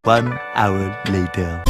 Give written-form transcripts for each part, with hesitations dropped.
1 hour later.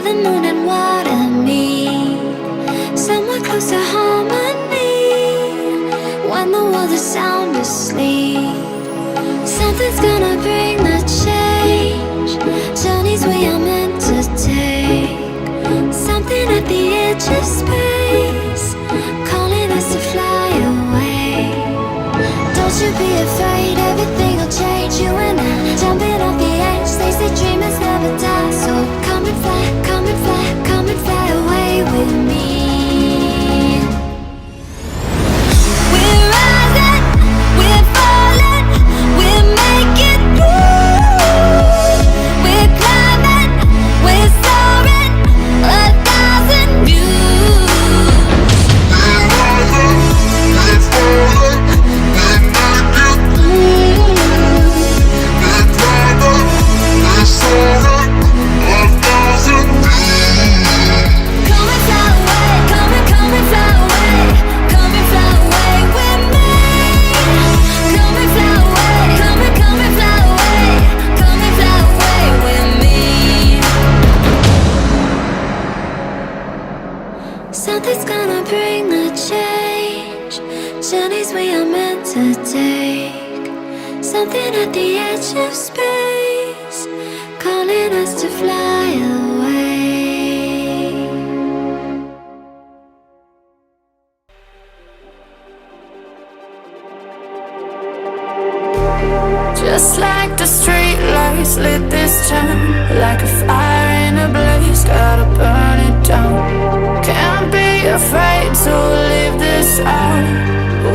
where the moon and water meet, somewhere close to harmony, when the world is sound asleep. Something's gonna bring the change, journeys we are meant to take. Something at the edge of space, calling us to fly away. Don't you be afraid, everything will change. You and I, jumping off the edge. They say dreamers never die, so come and fly, come and fly, come and fly away with me. We're rising, we're falling, we're making through. We're climbing, we're soaring, 1,000 views. We're rising, we're falling, we're making through. We're climbing, we're soaring, 1,000 views. Come and fly away, come and fly away, come and fly away with me. Come and fly away, come and fly away, come and fly away with me. Something's gonna bring the change, journeys we are meant to take. Something at the edge of space, calling us to fly away. Just like the street lights lit this town, like a fire in a blaze, gotta burn it down. Can't be afraid to leave this out.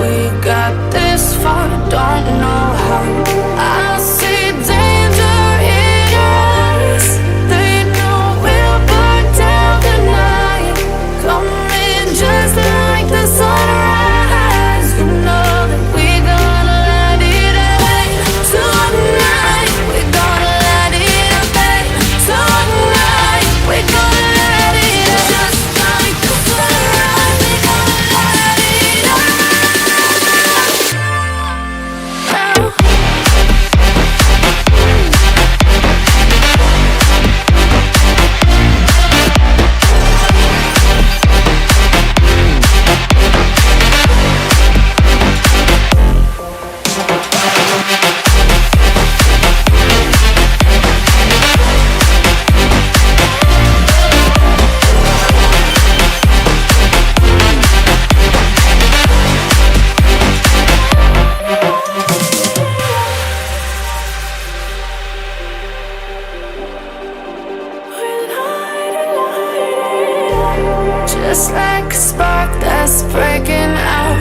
We got this far, don't know how. I see danger in your eyes. They know we'll burn down the night. Coming just like the sunrise. You know that we gonna light it up tonight. We gonna light it up tonight. We gonna light it up just like the sunrise. We gonna light it up now. Just like a spark that's breaking out.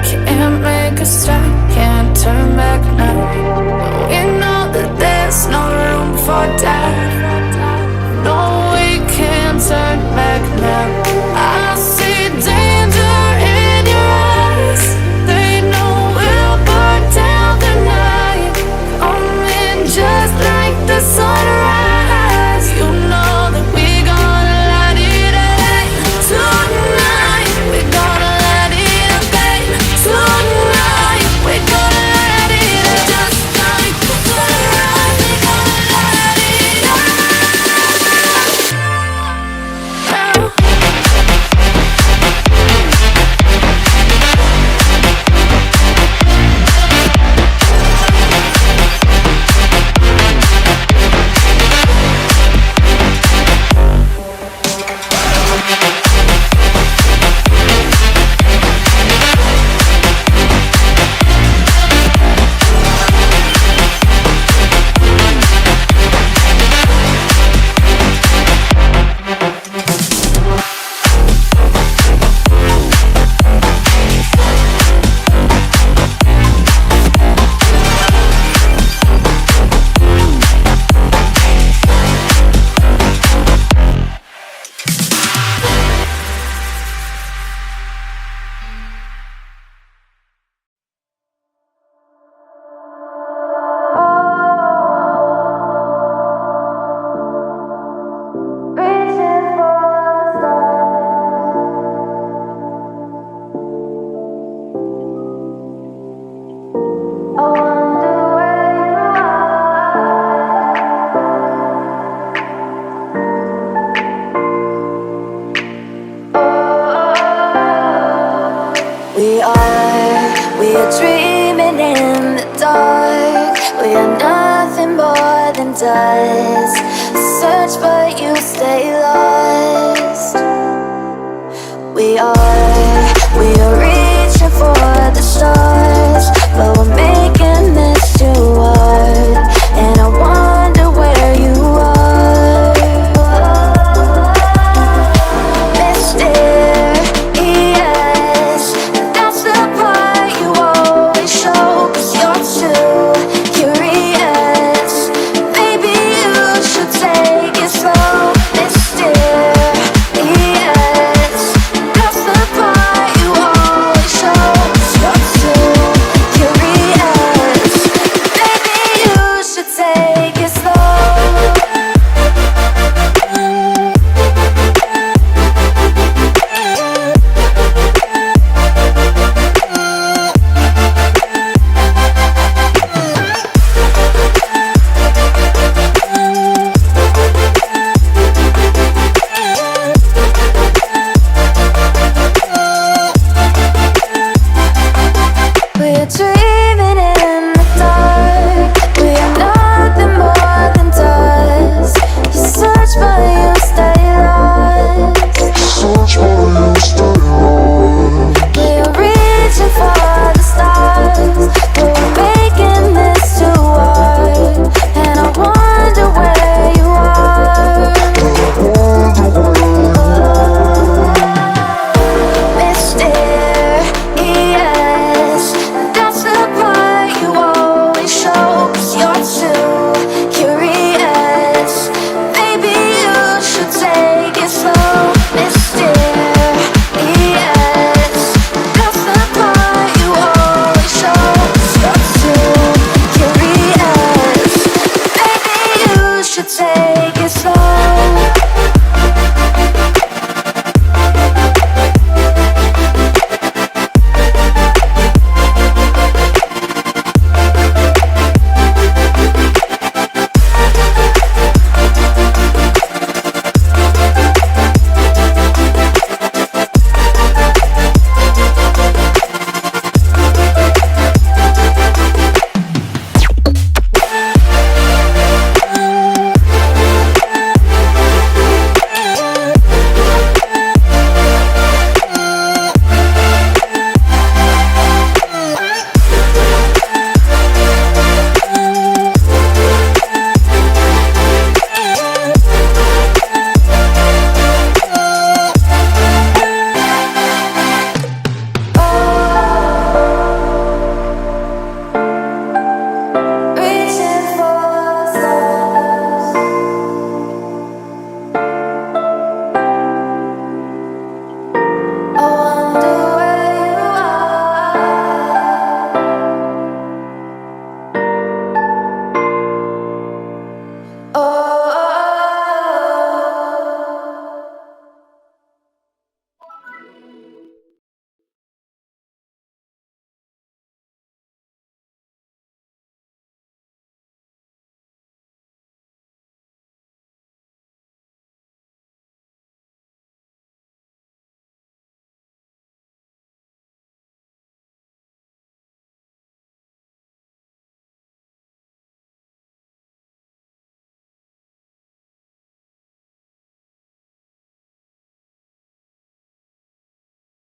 Can't make a stop, can't turn back now. We know that there's no room for doubt. No, we can't turn back now. I see danger in your eyes. They know we'll burn down the night. Coming just like the sunrise. You know that we gonna light it up tonight. We gonna light it up tonight. does. Search but you stay lost. We are reaching for the stars, but we're made